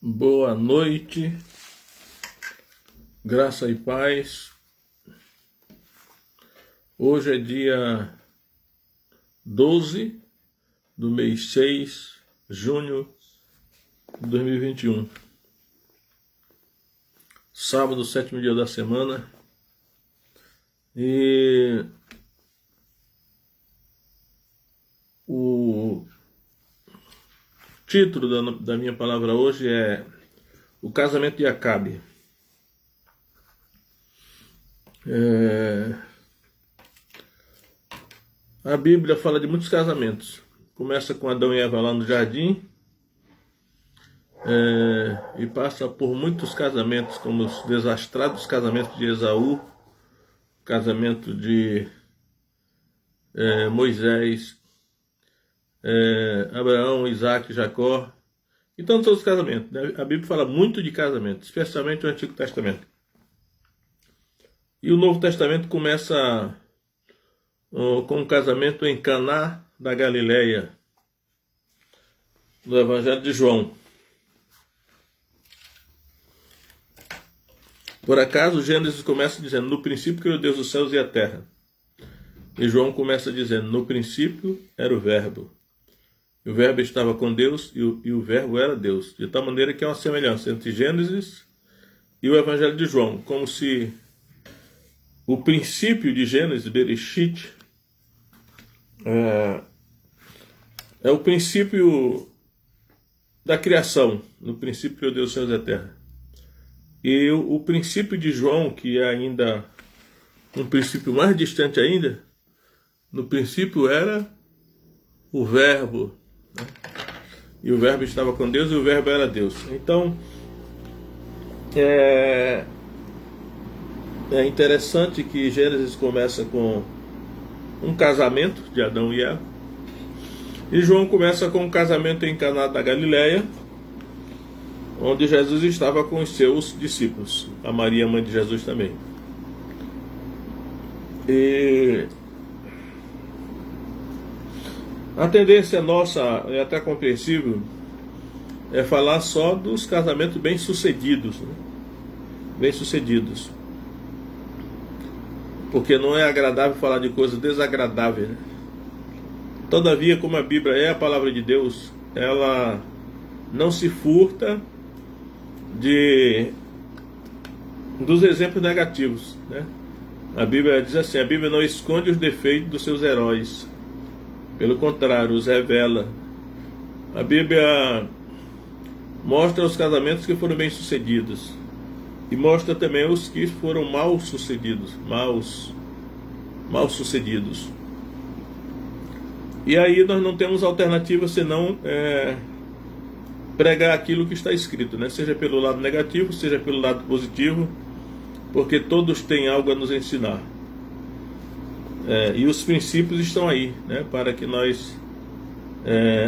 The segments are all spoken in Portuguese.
Boa noite, graça e paz. Hoje é dia 12 do mês 6, junho de 2021. Sábado, sétimo dia da semana. E o título da minha palavra hoje é O Casamento de Acabe. A Bíblia fala de muitos casamentos. Começa com Adão e Eva lá no jardim, e passa por muitos casamentos, como os desastrados casamentos de Esaú, casamento de Moisés, Abraão, Isaac, Jacó, e tantos outros casamentos, né? A Bíblia fala muito de casamento, especialmente o Antigo Testamento. E o Novo Testamento começa com um casamento em Caná da Galileia, do Evangelho de João. Por acaso, Gênesis começa dizendo: no princípio criou Deus os céus e a terra. E João começa dizendo: no princípio era o Verbo. E o Verbo estava com Deus e o Verbo era Deus. De tal maneira que é uma semelhança entre Gênesis e o Evangelho de João. Como se o princípio de Gênesis, Bereshit, é o princípio da criação. No princípio criou Deus os céus e a terra. E o princípio de João, que é ainda um princípio mais distante ainda, no princípio era o Verbo, né? E o Verbo estava com Deus e o Verbo era Deus. Então, é interessante que Gênesis começa com um casamento de Adão e Eva, e João começa com um casamento em Caná da Galileia, onde Jesus estava com os seus discípulos, a Maria, mãe de Jesus, também. E a tendência nossa, é até compreensível, é falar só dos casamentos bem-sucedidos, né? Bem-sucedidos. Porque não é agradável falar de coisas desagradáveis, né? Todavia, como a Bíblia é a palavra de Deus, ela não se furta dos exemplos negativos, né? A Bíblia diz assim: a Bíblia não esconde os defeitos dos seus heróis, pelo contrário, os revela. A Bíblia mostra os casamentos que foram bem sucedidos e mostra também os que foram mal sucedidos, mal sucedidos. E aí nós não temos alternativa senão pregar aquilo que está escrito, né? Seja pelo lado negativo, seja pelo lado positivo, porque todos têm algo a nos ensinar. E os princípios estão aí, né? Para que nós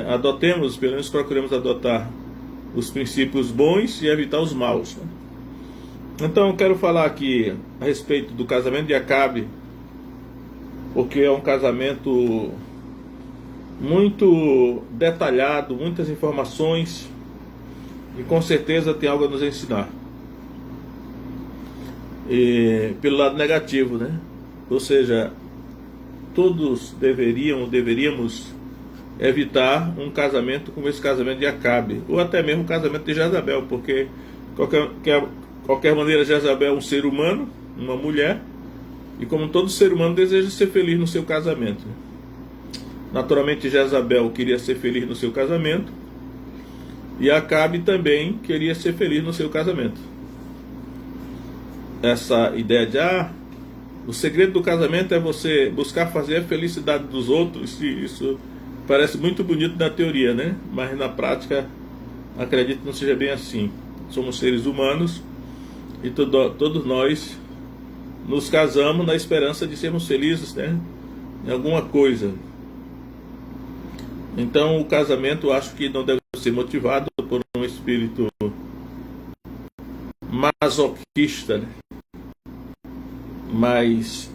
adotemos, pelo menos procuremos adotar os princípios bons e evitar os maus, né? Então eu quero falar aqui a respeito do casamento de Acabe, porque é um casamento muito detalhado, muitas informações, e com certeza tem algo a nos ensinar. E pelo lado negativo, né? Ou seja, todos deveríamos evitar um casamento como esse casamento de Acabe, ou até mesmo o casamento de Jezabel, porque qualquer maneira Jezabel é um ser humano, uma mulher, e como todo ser humano deseja ser feliz no seu casamento. Naturalmente Jezabel queria ser feliz no seu casamento, e Acabe também queria ser feliz no seu casamento. Essa ideia de o segredo do casamento é você buscar fazer a felicidade dos outros, isso parece muito bonito na teoria, né? Mas na prática acredito que não seja bem assim. Somos seres humanos e todos nós nos casamos na esperança de sermos felizes, né? Em alguma coisa. Então o casamento, eu acho que não deve ser motivado por um espírito masoquista, né? Mas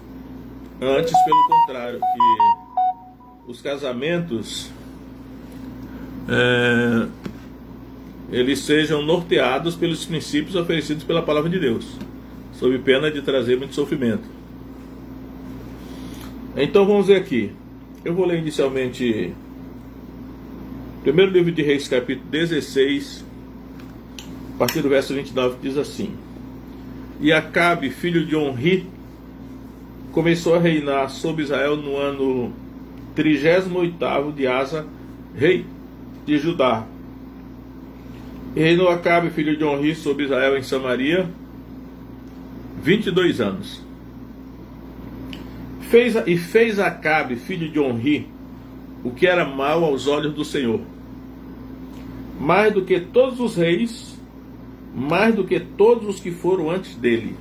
antes, pelo contrário, que os casamentos eles sejam norteados pelos princípios oferecidos pela palavra de Deus, sob pena de trazer muito sofrimento. Então vamos ver aqui. Eu vou ler inicialmente primeiro livro de Reis, capítulo 16, a partir do verso 29, que diz assim: E Acabe, filho de Onri, começou a reinar sobre Israel no ano 38º de Asa, rei de Judá. E reinou Acabe, filho de Onri, sobre Israel em Samaria 22 anos. Fez Acabe, filho de Onri, o que era mal aos olhos do Senhor, mais do que todos os reis, mais do que todos os que foram antes dele.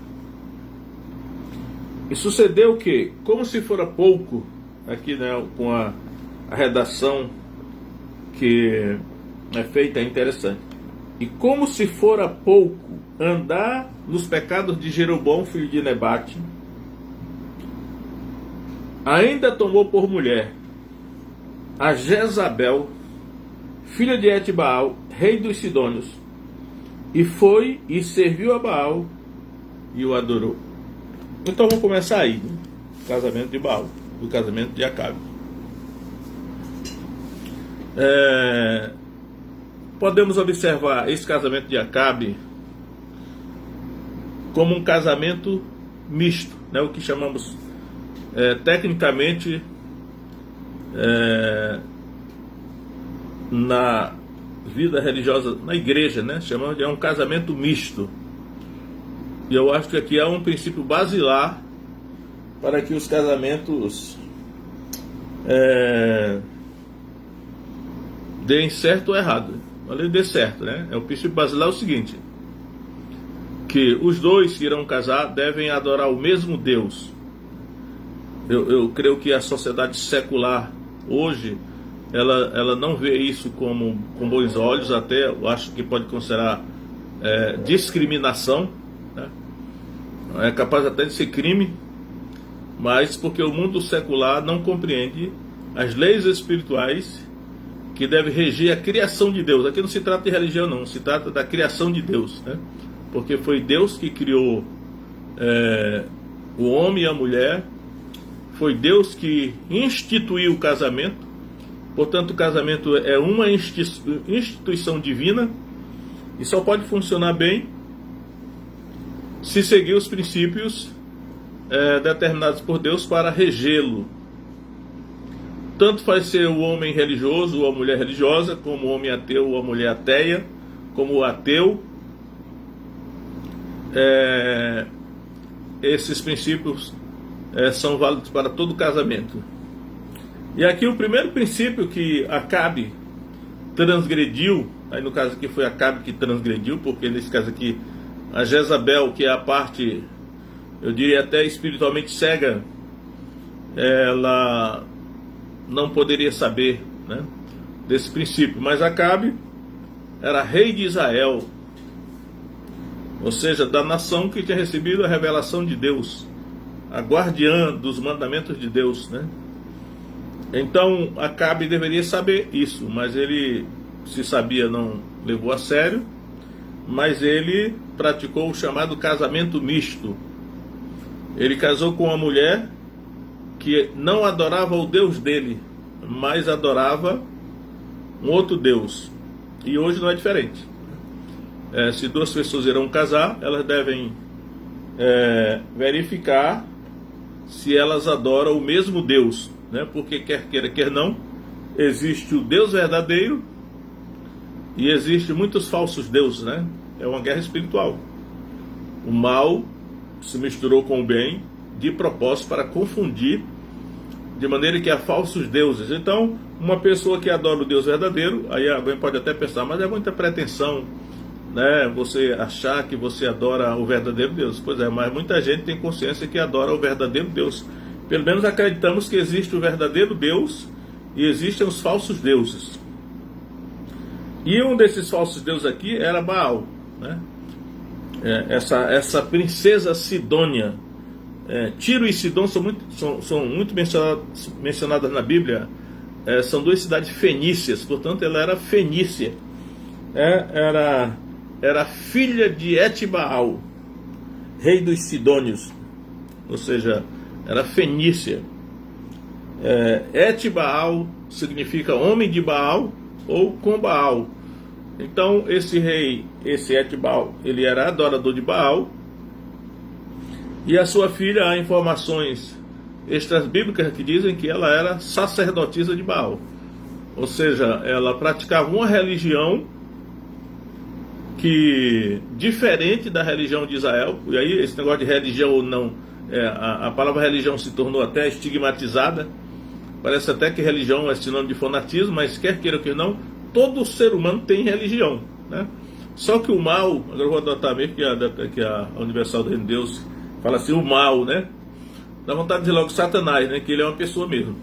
E sucedeu que, como se fora pouco, aqui, né, com a redação que é feita, é interessante. E como se fora pouco andar nos pecados de Jeroboão, filho de Nebate, ainda tomou por mulher a Jezabel, filha de Etbaal, rei dos Sidônios, e foi e serviu a Baal e o adorou. Então vamos começar aí, né? O casamento de Baal, o casamento de Acabe. Podemos observar esse casamento de Acabe como um casamento misto, né? O que chamamos tecnicamente na vida religiosa, na igreja, né? Chamamos de um casamento misto. E eu acho que aqui há um princípio basilar para que os casamentos deem certo ou errado. Olha, dê certo, né? O princípio basilar é o seguinte: que os dois que irão casar devem adorar o mesmo Deus. Eu creio que a sociedade secular hoje ela não vê isso com bons olhos, até eu acho que pode considerar discriminação, né? É capaz até de ser crime, mas porque o mundo secular não compreende as leis espirituais que devem reger a criação de Deus. Aqui não se trata de religião, não, se trata da criação de Deus, né? Porque foi Deus que criou o homem e a mulher, foi Deus que instituiu o casamento. Portanto, o casamento é uma instituição divina e só pode funcionar bem se seguir os princípios determinados por Deus para regê-lo. Tanto faz ser o homem religioso ou a mulher religiosa, como o homem ateu ou a mulher ateia, como o ateu. Esses princípios são válidos para todo casamento. E aqui o primeiro princípio que Acabe transgrediu, aí no caso aqui foi Acabe que transgrediu, porque nesse caso aqui a Jezabel, que é a parte, eu diria até espiritualmente cega, ela não poderia saber, né, desse princípio. Mas Acabe era rei de Israel, ou seja, da nação que tinha recebido a revelação de Deus, a guardiã dos mandamentos de Deus, né? Então Acabe deveria saber isso, mas ele, se sabia, não levou a sério. Mas ele praticou o chamado casamento misto. Ele casou com uma mulher que não adorava o Deus dele, mas adorava um outro Deus. E hoje não é diferente. Se duas pessoas irão casar, elas devem verificar se elas adoram o mesmo Deus, né? Porque quer queira, quer não, existe o Deus verdadeiro e existe muitos falsos deuses, né? É uma guerra espiritual. O mal se misturou com o bem de propósito para confundir, de maneira que há falsos deuses. Então, uma pessoa que adora o Deus verdadeiro, aí alguém pode até pensar, mas é muita pretensão, né, você achar que você adora o verdadeiro Deus. Pois é, mas muita gente tem consciência que adora o verdadeiro Deus. Pelo menos acreditamos que existe o verdadeiro Deus e existem os falsos deuses. E um desses falsos deuses aqui era Baal, né? Essa princesa Sidônia. Tiro e Sidom são muito mencionadas na Bíblia. São duas cidades fenícias, portanto ela era fenícia. era filha de Etibaal, rei dos Sidônios, ou seja, era fenícia. Etibaal significa homem de Baal ou com Baal. Então esse rei, esse Etibaal, ele era adorador de Baal, e a sua filha, há informações extras bíblicas que dizem que ela era sacerdotisa de Baal, ou seja, ela praticava uma religião que diferente da religião de Israel. E aí esse negócio de religião ou não, a palavra religião se tornou até estigmatizada. Parece até que religião é sinônimo de fanatismo, mas quer queira ou quer não, todo ser humano tem religião, né? Só que o mal, agora eu vou adotar mesmo que a Universal do Reino de Deus fala assim, o mal, né? Dá vontade de dizer logo Satanás, né? Que ele é uma pessoa mesmo.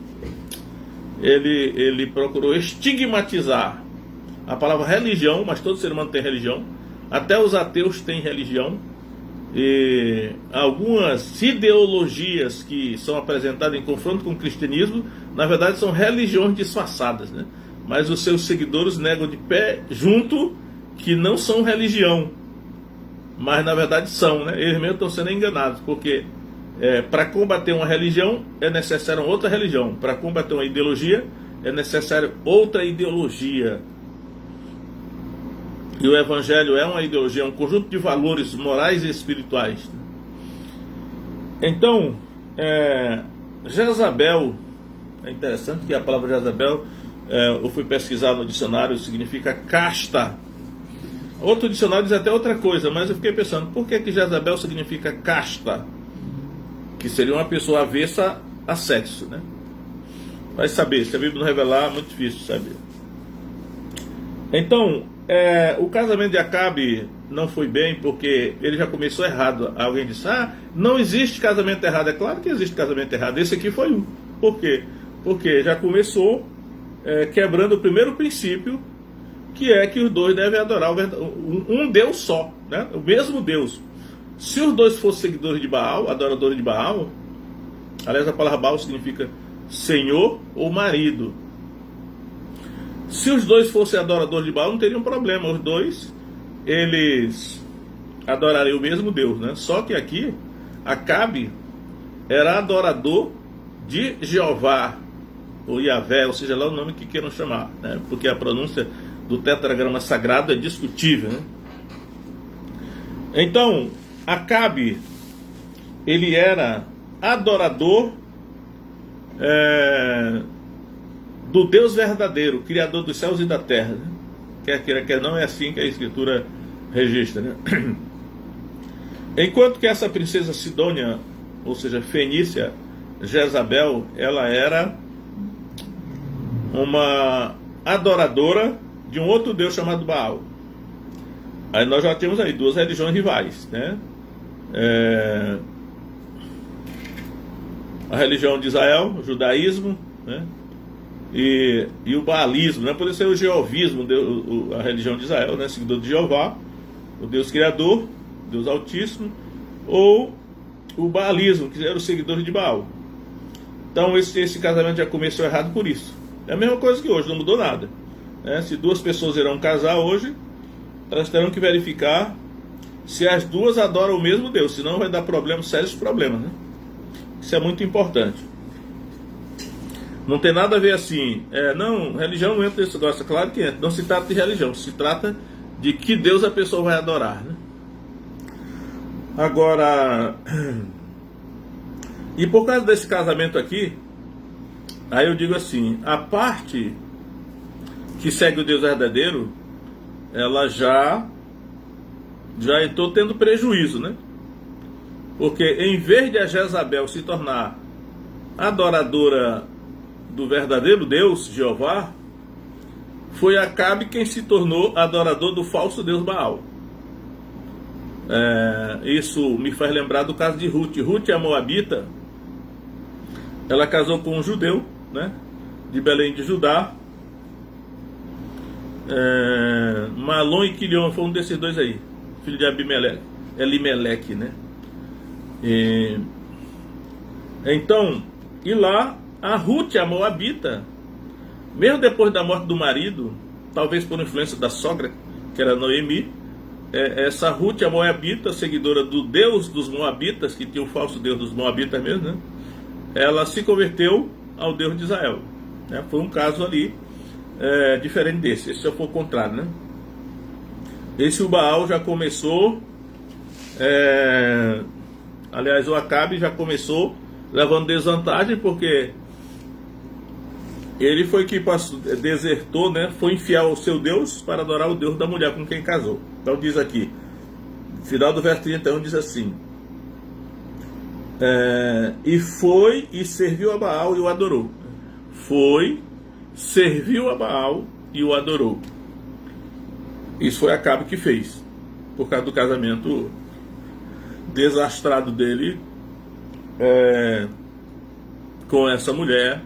Ele procurou estigmatizar a palavra religião, mas todo ser humano tem religião, até os ateus têm religião, e algumas ideologias que são apresentadas em confronto com o cristianismo, na verdade são religiões disfarçadas, né? Mas os seus seguidores negam de pé junto que não são religião, mas na verdade são, né? Eles mesmos estão sendo enganados, porque para combater uma religião é necessário outra religião, para combater uma ideologia é necessário outra ideologia. E o Evangelho é uma ideologia, um conjunto de valores morais e espirituais. Então, Jezabel, é interessante que a palavra Jezabel, eu fui pesquisar no dicionário, significa casta. Outro dicionário diz até outra coisa, mas eu fiquei pensando, por que Jezabel significa casta? Que seria uma pessoa avessa a sexo, né? Vai saber, se a Bíblia não revelar, é muito difícil saber. Então, o casamento de Acabe não foi bem, porque ele já começou errado. Alguém disse, não existe casamento errado. É claro que existe casamento errado. Esse aqui foi um. Por quê? Porque já começou quebrando o primeiro princípio, que é que os dois devem adorar um Deus só, né? O mesmo Deus. Se os dois fossem seguidores de Baal, adoradores de Baal, aliás, a palavra Baal significa senhor ou marido. Se os dois fossem adoradores de Baal, não teriam problema. Os dois, eles adorariam o mesmo Deus, né? Só que aqui, Acabe era adorador de Jeová, ou Yahvé, ou seja lá o nome que queiram chamar, né? Porque a pronúncia do tetragrama sagrado é discutível, né? Então, Acabe, ele era adorador do Deus verdadeiro, Criador dos céus e da terra, né? Quer queira, quer não, é assim que a Escritura registra, né? Enquanto que essa princesa Sidônia, ou seja, fenícia, Jezabel, ela era uma adoradora de um outro Deus chamado Baal. Aí nós já temos aí duas religiões rivais, né? A religião de Israel, o judaísmo, né? E o baalismo, né? Pode ser o jeovismo, a religião de Israel, né? Seguidor de Jeová, o Deus Criador, Deus Altíssimo, ou o baalismo, que era o seguidor de Baal. Então esse casamento já começou errado por isso. É a mesma coisa que hoje, não mudou nada, né? Se duas pessoas irão casar hoje, elas terão que verificar se as duas adoram o mesmo Deus, senão vai dar sérios problemas, né? Isso é muito importante. Não tem nada a ver assim, não, religião não entra nesse negócio, claro que entra. Não se trata de religião, se trata de que Deus a pessoa vai adorar, né? Agora, e por causa desse casamento aqui, aí eu digo assim, a parte que segue o Deus verdadeiro, ela já entrou tendo prejuízo, né? Porque em vez de a Jezabel se tornar adoradora do verdadeiro Deus, Jeová, foi Acabe quem se tornou adorador do falso Deus Baal. Isso me faz lembrar do caso de Ruth. Ruth, a moabita, ela casou com um judeu, né, de Belém de Judá. Malom e Quilion foi um desses dois aí, filho de Elimeleque, né? Então, e lá a Ruth, a moabita, mesmo depois da morte do marido, talvez por influência da sogra, que era Noemi. Essa Ruth, a moabita, seguidora do Deus dos moabitas, que tinha o falso Deus dos moabitas mesmo, né? Ela se converteu ao Deus de Israel, né? Foi um caso ali diferente desse. Esse já foi o contrário, né? Esse o Baal já começou, aliás, o Acabe já começou levando desvantagem, porque ele foi que desertou, né? Foi infiel ao seu Deus para adorar o Deus da mulher com quem casou. Então diz aqui, final do verso 31 diz assim: e foi e serviu a Baal e o adorou. Foi, serviu a Baal e o adorou. Isso foi Acabe que fez, por causa do casamento desastrado dele com essa mulher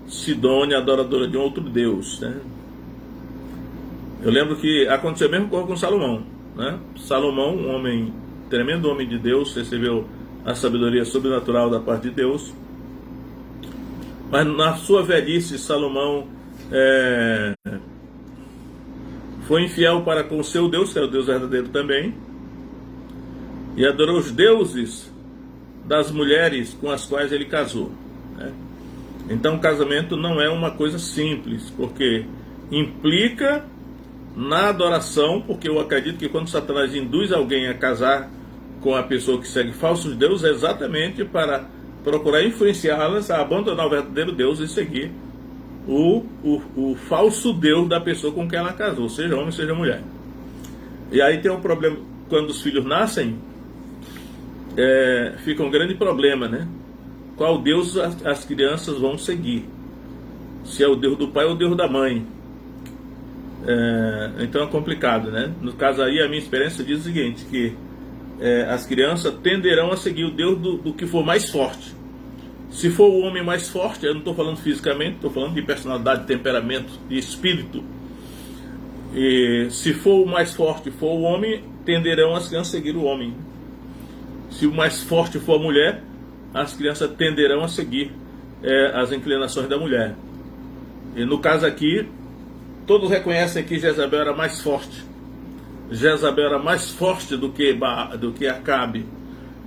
Sidônia, adoradora de um outro Deus, né? Eu lembro que aconteceu a mesma coisa com Salomão, né? Salomão, um homem, tremendo homem de Deus, recebeu a sabedoria sobrenatural da parte de Deus, mas na sua velhice Salomão foi infiel para com o seu Deus, que era o Deus verdadeiro também, e adorou os deuses das mulheres com as quais ele casou, né? Então, casamento não é uma coisa simples, porque implica na adoração, porque eu acredito que quando Satanás induz alguém a casar com a pessoa que segue falsos deuses, é exatamente para procurar influenciá-las a abandonar o verdadeiro Deus e seguir o falso Deus da pessoa com quem ela casou, seja homem, seja mulher. E aí tem um problema, quando os filhos nascem, fica um grande problema, né? Qual Deus as crianças vão seguir? Se é o Deus do pai ou o Deus da mãe? Então é complicado, né? No caso aí, a minha experiência diz o seguinte, que as crianças tenderão a seguir o Deus do que for mais forte. Se for o homem mais forte, eu não estou falando fisicamente, estou falando de personalidade, temperamento e espírito. E se for o mais forte for o homem, tenderão as crianças a seguir o homem. Se o mais forte for a mulher, as crianças tenderão a seguir as inclinações da mulher. E no caso aqui, todos reconhecem que Jezabel era mais forte. Jezabel era mais forte do que Acabe.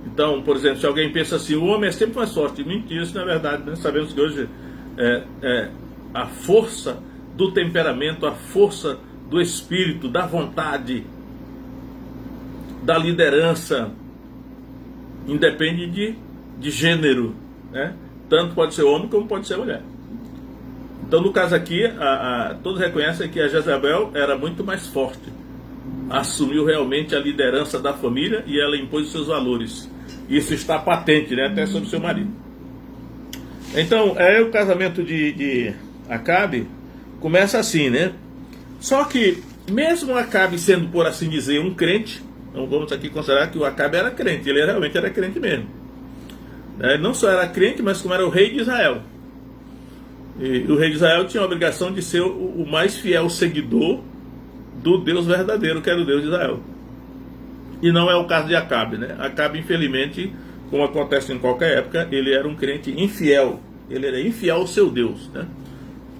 Então, por exemplo, se alguém pensa assim, o homem é sempre mais forte. Mentira, isso não é verdade, né? Sabemos que hoje a força do temperamento, a força do espírito, da vontade, da liderança, independe de gênero, né? Tanto pode ser homem como pode ser mulher. Então, no caso aqui, todos reconhecem que a Jezabel era muito mais forte, assumiu realmente a liderança da família e ela impôs os seus valores. Isso está patente, né? Até sobre seu marido. Então, o casamento de Acabe começa assim, né? Só que, mesmo Acabe sendo, por assim dizer, um crente, então vamos aqui considerar que o Acabe era crente, ele realmente era crente mesmo. Ele não só era crente, mas como era o rei de Israel. E o rei de Israel tinha a obrigação de ser o mais fiel seguidor do Deus verdadeiro, que era o Deus de Israel. E não é o caso de Acabe, né? Acabe, infelizmente, como acontece em qualquer época, ele era um crente infiel. Ele era infiel ao seu Deus, né?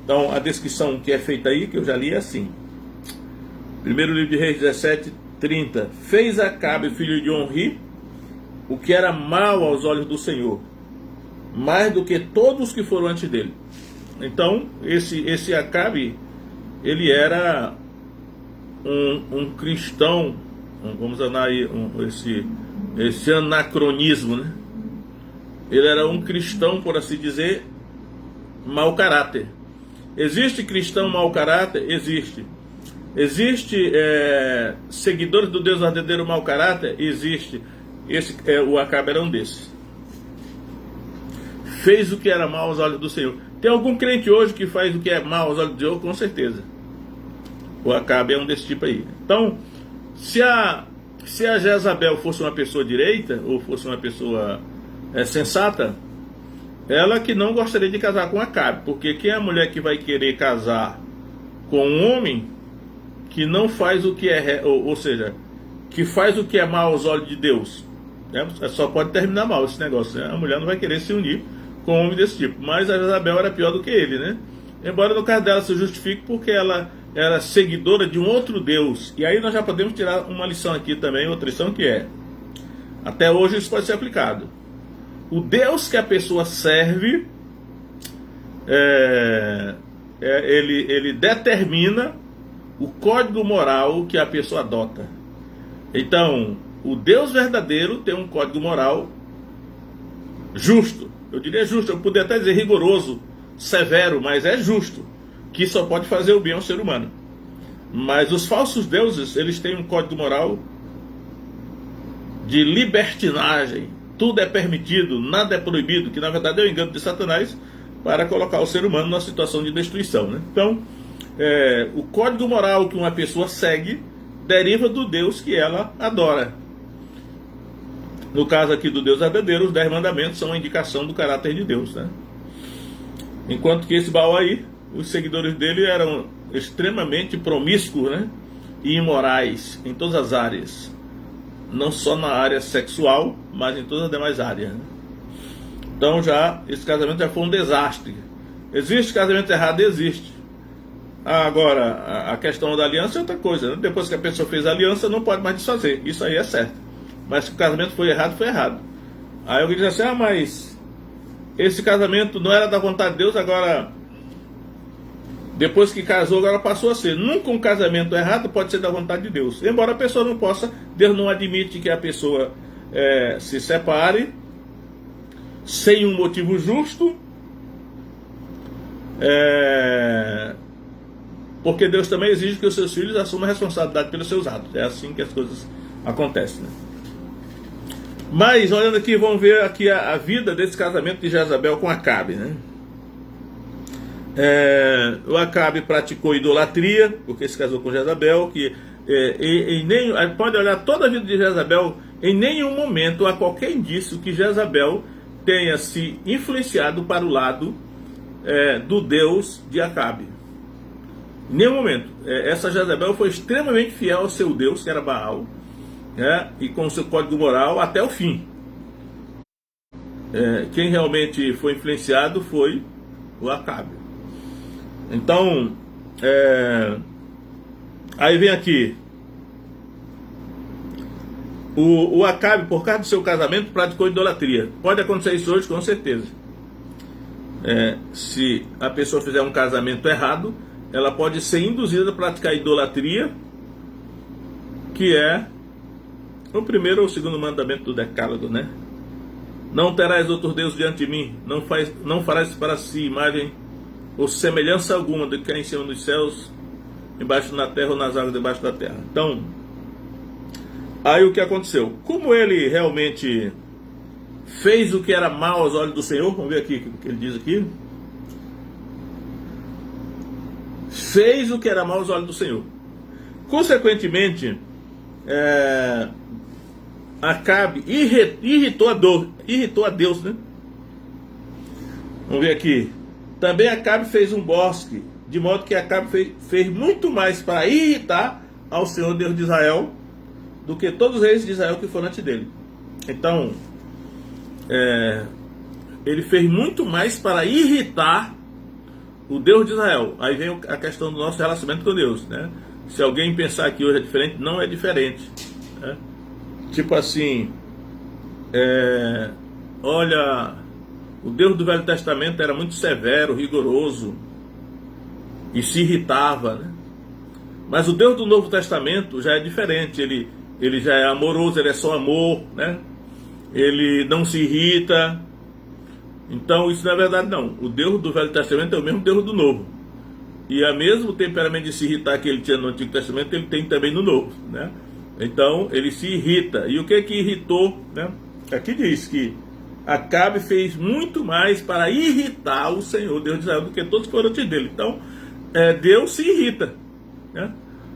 Então, a descrição que é feita aí, que eu já li, é assim. Primeiro livro de Reis 17:30. Fez Acabe, filho de Onri, o que era mal aos olhos do Senhor, mais do que todos que foram antes dele. Então, esse Acabe, ele era um cristão, vamos andar aí esse anacronismo, né? Ele era um cristão, por assim dizer, mau caráter. Existe cristão mau caráter? Existe. Existe seguidores do Deus verdadeiro mau caráter? Existe. O Acabe era um desses. Fez o que era mal aos olhos do Senhor. Tem algum crente hoje que faz o que é mal aos olhos do Senhor? Com certeza. O Acabe é um desse tipo aí. Então, se a Jezabel fosse uma pessoa direita, ou fosse uma pessoa sensata, ela que não gostaria de casar com Acabe, porque quem é a mulher que vai querer casar com um homem que não faz o que ou seja, que faz o que é mal aos olhos de Deus, né? Só pode terminar mal esse negócio, né? A mulher não vai querer se unir com um homem desse tipo. Mas a Jezabel era pior do que ele, né? Embora no caso dela se justifique, porque ela era seguidora de um outro Deus. E aí nós já podemos tirar uma lição aqui também, outra lição que é, até hoje isso pode ser aplicado. O Deus que a pessoa serve, ele determina o código moral que a pessoa adota. Então, o Deus verdadeiro tem um código moral justo. Eu diria justo, eu poderia até dizer rigoroso, severo, mas é justo, que só pode fazer o bem ao ser humano. Mas os falsos deuses, eles têm um código moral de libertinagem. Tudo é permitido, nada é proibido, que na verdade é o engano de Satanás para colocar o ser humano numa situação de destruição, né? Então, o código moral que uma pessoa segue deriva do Deus que ela adora. No caso aqui do Deus verdadeiro, os 10 mandamentos são uma indicação do caráter de Deus, né? Enquanto que esse Baal aí, os seguidores dele eram extremamente promíscuos, né? E imorais em todas as áreas. Não só na área sexual, mas em todas as demais áreas, né? Então esse casamento já foi um desastre. Existe casamento errado? Existe. Agora, a questão da aliança é outra coisa, né? Depois que a pessoa fez a aliança, não pode mais desfazer. Isso aí é certo. Mas se o casamento foi errado, foi errado. Aí alguém diz assim, mas esse casamento não era da vontade de Deus, agora, depois que casou, agora passou a ser. Nunca um casamento errado pode ser da vontade de Deus. Embora a pessoa não possa, Deus não admite que a pessoa se separe sem um motivo justo, porque Deus também exige que os seus filhos assumam a responsabilidade pelos seus atos. É assim que as coisas acontecem, né? Mas, olhando aqui, vamos ver aqui a vida desse casamento de Jezabel com Acabe, né? O Acabe praticou idolatria, porque se casou com Jezabel, pode olhar toda a vida de Jezabel, em nenhum momento há qualquer indício que Jezabel tenha se influenciado para o lado do Deus de Acabe. Em nenhum momento. Essa Jezabel foi extremamente fiel ao seu Deus, que era Baal, e com o seu código moral até o fim. Quem realmente foi influenciado foi o Acabe. Então, aí vem aqui, o Acabe, por causa do seu casamento, praticou idolatria. Pode acontecer isso hoje, com certeza. Se a pessoa fizer um casamento errado, ela pode ser induzida a praticar idolatria, que é o primeiro ou o segundo mandamento do Decálogo, né? Não terás outro Deus diante de mim, não farás para si imagem ou semelhança alguma do que há em cima dos céus, embaixo na terra ou nas águas debaixo da terra. Então, aí o que aconteceu? Como ele realmente fez o que era mal aos olhos do Senhor, vamos ver aqui o que ele diz aqui. Fez o que era mal aos olhos do Senhor. Consequentemente, Acabe irritou a Deus, né? Vamos ver aqui. Também Acabe fez um bosque, de modo que Acabe fez muito mais para irritar ao Senhor Deus de Israel do que todos os reis de Israel que foram antes dele. Então, ele fez muito mais para irritar o Deus de Israel. Aí vem a questão do nosso relacionamento com Deus, né? Se alguém pensar que hoje é diferente, não é diferente, né? Tipo assim, olha, o Deus do Velho Testamento era muito severo, rigoroso e se irritava, né? Mas o Deus do Novo Testamento já é diferente. Ele já é amoroso, ele é só amor, né? Ele não se irrita. Então isso não é verdade, não. O Deus do Velho Testamento é o mesmo Deus do Novo. E o mesmo temperamento de se irritar que ele tinha no Antigo Testamento, ele tem também no Novo, né? Então ele se irrita. E o que irritou, né? Aqui diz que Acabe fez muito mais para irritar o Senhor Deus de Israel do que todos que foram antes dele. Então Deus se irrita, né?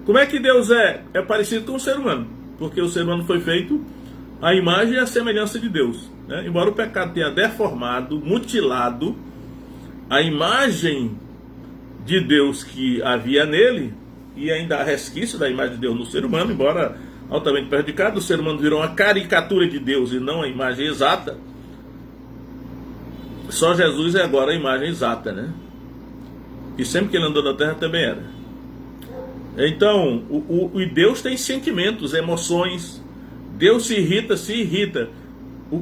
Como é que Deus é? É parecido com o ser humano, porque o ser humano foi feito à imagem e à semelhança de Deus, né? Embora o pecado tenha deformado, mutilado a imagem de Deus que havia nele, e ainda há resquício da imagem de Deus no ser humano, embora altamente prejudicado, o ser humano virou uma caricatura de Deus e não a imagem exata. Só Jesus é agora a imagem exata, né? E sempre que ele andou na terra também era. Então, o Deus tem sentimentos, emoções. Deus se irrita.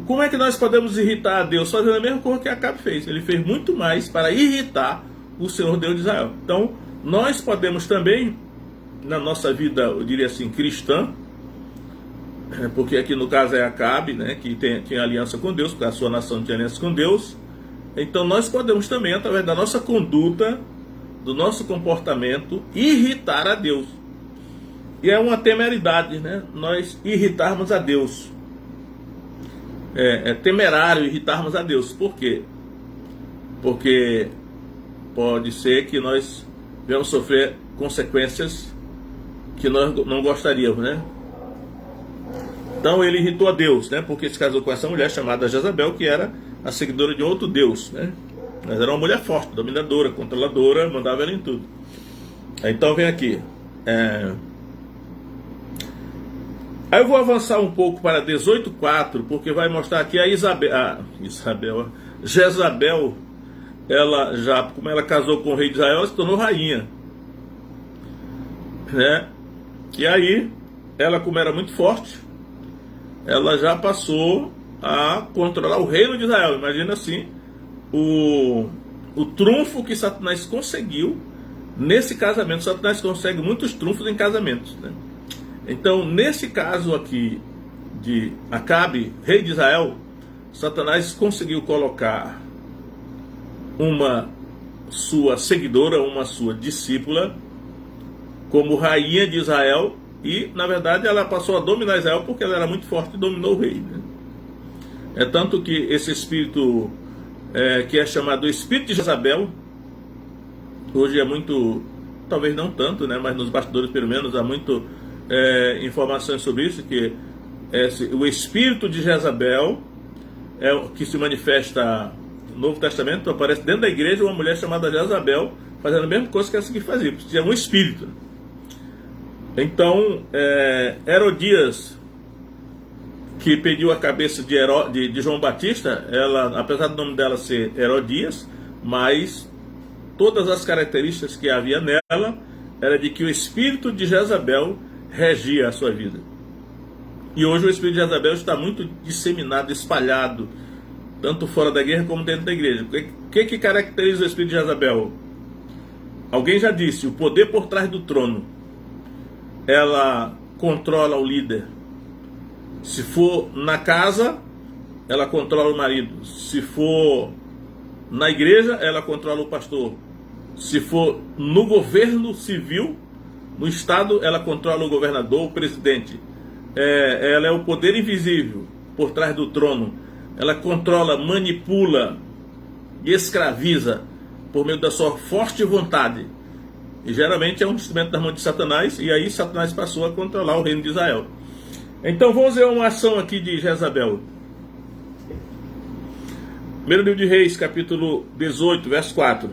Como é que nós podemos irritar a Deus? Fazendo a mesma coisa que Acabe fez. Ele fez muito mais para irritar o Senhor Deus de Israel. Então, nós podemos também, na nossa vida, eu diria assim, cristã, porque aqui no caso é Acabe, né, que tem aliança com Deus, porque a sua nação tem aliança com Deus. Então, nós podemos também, através da nossa conduta, do nosso comportamento, irritar a Deus. E é uma temeridade, né? Nós irritarmos a Deus. É temerário irritarmos a Deus. Por quê? Porque pode ser que nós venhamos sofrer consequências que nós não gostaríamos, né? Então ele irritou a Deus, né? Porque se casou com essa mulher chamada Jezabel, que era a seguidora de outro Deus, né? Mas era uma mulher forte, dominadora, controladora, mandava ela em tudo. Então vem aqui. Aí eu vou avançar um pouco para 18:4, porque vai mostrar aqui a Jezabel, ela já, como ela casou com o rei de Israel, ela se tornou rainha, né? E aí, ela, como era muito forte, ela já passou a controlar o reino de Israel. Imagina assim, o trunfo que Satanás conseguiu nesse casamento. Satanás consegue muitos trunfos em casamentos, né? Então, nesse caso aqui de Acabe, rei de Israel, Satanás conseguiu colocar uma sua seguidora, uma sua discípula, como rainha de Israel, e, na verdade, ela passou a dominar Israel porque ela era muito forte e dominou o rei, né? É tanto que esse espírito, que é chamado espírito de Jezabel, hoje é muito, talvez não tanto, né, mas nos bastidores, pelo menos, há muito informações sobre isso, que o espírito de Jezabel é o que se manifesta no Novo Testamento. Aparece dentro da igreja uma mulher chamada Jezabel, fazendo a mesma coisa que essa que fazia, porque tinha um espírito. Então, Herodias, que pediu a cabeça de João Batista, ela, apesar do nome dela ser Herodias, mas todas as características que havia nela era de que o espírito de Jezabel regia a sua vida. E hoje o espírito de Jezabel está muito disseminado, espalhado, tanto fora da igreja como dentro da igreja. O que caracteriza o espírito de Jezabel? Alguém já disse: o poder por trás do trono. Ela controla o líder. Se for na casa, ela controla o marido. Se for na igreja, ela controla o pastor. Se for no governo civil, no estado, ela controla o governador, o presidente. Ela é o poder invisível por trás do trono. Ela controla, manipula e escraviza por meio da sua forte vontade. E geralmente é um instrumento das mãos de Satanás. E aí Satanás passou a controlar o reino de Israel. Então vamos ver uma ação aqui de Jezabel. 1 livro de Reis, capítulo 18, verso 4.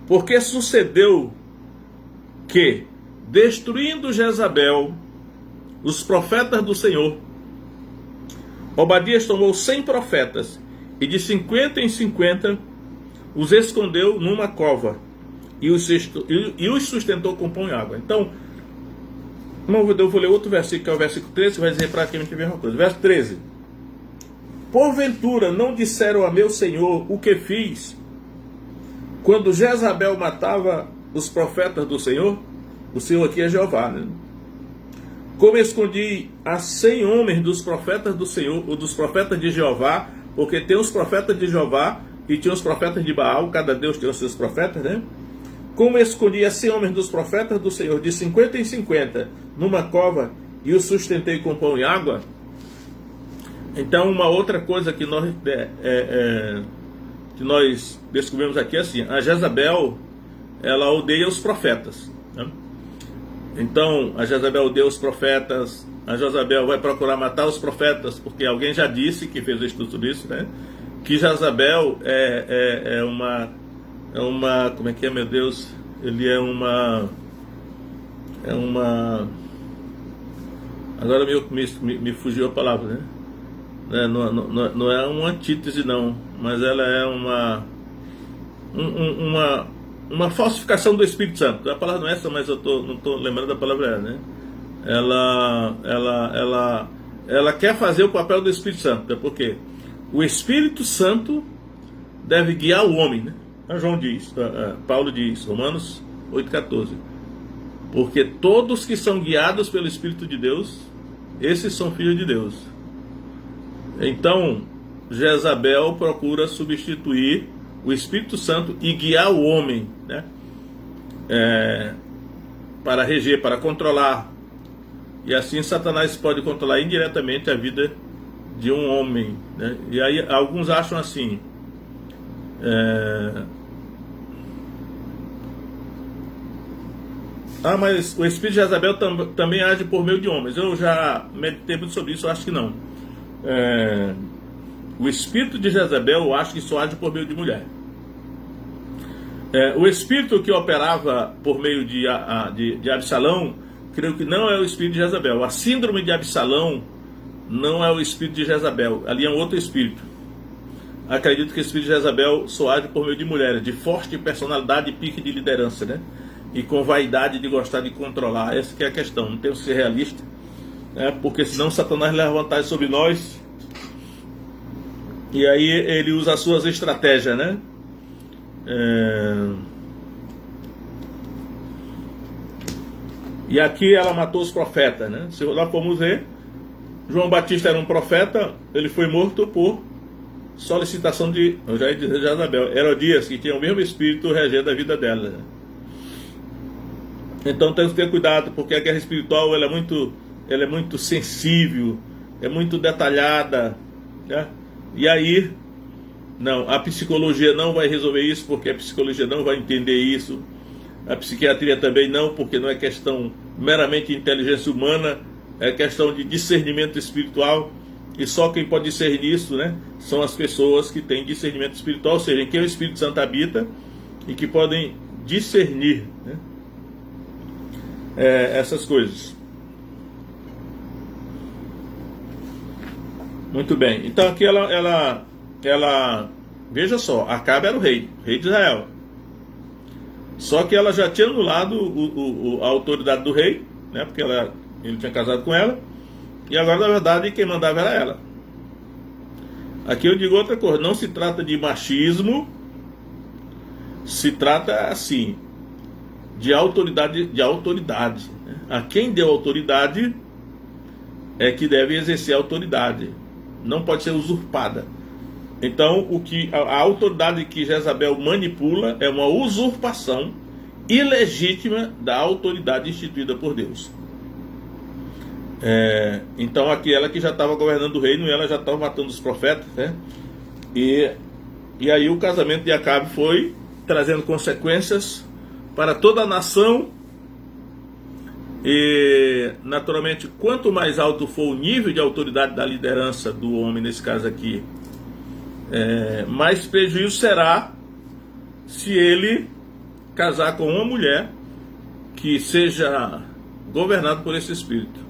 Porque sucedeu que, destruindo Jezabel os profetas do Senhor, Obadias tomou 100 profetas e de 50 em 50 os escondeu numa cova e os sustentou com pão e água. Então, eu vou ler outro versículo, que é o versículo 13, que vai dizer praticamente a mesma coisa. Verso 13. Porventura não disseram a meu Senhor o que fiz quando Jezabel matava os profetas do Senhor? O Senhor aqui é Jeová, né? Como escondi a 100 homens dos profetas do Senhor, ou dos profetas de Jeová, porque tem os profetas de Jeová e tinha os profetas de Baal, cada Deus tinha os seus profetas, né? Como escondi a 100 homens dos profetas do Senhor, de 50 em 50, numa cova, e os sustentei com pão e água. Então, uma outra coisa que nós descobrimos aqui é assim: a Jezabel, ela odeia os profetas, né? Então, a Jezabel odeia os profetas. A Jezabel vai procurar matar os profetas, porque alguém já disse, que fez o estudo sobre isso, né, que Jezabel é uma, como é que é, meu Deus? Ele é uma agora me fugiu a palavra, né? Não é uma antítese, não, mas ela é uma falsificação do Espírito Santo. A palavra não é essa, mas eu não estou lembrando da palavra, né? Ela quer fazer o papel do Espírito Santo, porque o Espírito Santo deve guiar o homem, né? João diz, Paulo diz, Romanos 8,14. Porque todos que são guiados pelo Espírito de Deus, esses são filhos de Deus. Então, Jezabel procura substituir o Espírito Santo e guiar o homem, né? Para reger, para controlar. E assim Satanás pode controlar indiretamente a vida de um homem, né? E aí alguns acham assim, mas o espírito de Jezabel também age por meio de homens. Eu já meditei muito sobre isso, eu acho que não. O espírito de Jezabel, eu acho que só age por meio de mulher. O espírito que operava por meio de Absalão, creio que não é o espírito de Jezabel. A síndrome de Absalão não é o espírito de Jezabel, ali é um outro espírito. Acredito que o espírito de Jezabel só age por meio de mulheres, de forte personalidade e pique de liderança, né? E com vaidade de gostar de controlar. Essa que é a questão, não temos que ser realista, né? Porque senão Satanás leva vantagem sobre nós. E aí ele usa as suas estratégias, né? E aqui ela matou os profetas, né? Se lá formos ver, João Batista era um profeta, ele foi morto por solicitação de Jezabel. Herodias, que tinha o mesmo espírito regendo a vida dela, né? Então temos que ter cuidado, porque a guerra espiritual ela é muito sensível, é muito detalhada, né? E aí, não, a psicologia não vai resolver isso, porque a psicologia não vai entender isso. A psiquiatria também não, porque não é questão meramente de inteligência humana, é questão de discernimento espiritual. E só quem pode discernir isso, né, são as pessoas que têm discernimento espiritual, ou seja, em quem o Espírito Santo habita e que podem discernir, né, essas coisas. Muito bem. Então aqui ela veja só, Acabe era o rei de Israel. Só que ela já tinha anulado a autoridade do rei, né, porque ele tinha casado com ela. E agora, na verdade, quem mandava era ela. Aqui eu digo outra coisa, não se trata de machismo, se trata, assim, de autoridade, né? A quem deu autoridade é que deve exercer a autoridade, não pode ser usurpada. Então, a autoridade que Jezabel manipula é uma usurpação ilegítima da autoridade instituída por Deus. Então aqui ela que já estava governando o reino, e ela já estava matando os profetas, né? E aí o casamento de Acabe foi trazendo consequências para toda a nação. E naturalmente, quanto mais alto for o nível de autoridade da liderança do homem, nesse caso aqui, mais prejuízo será se ele casar com uma mulher que seja governada por esse espírito.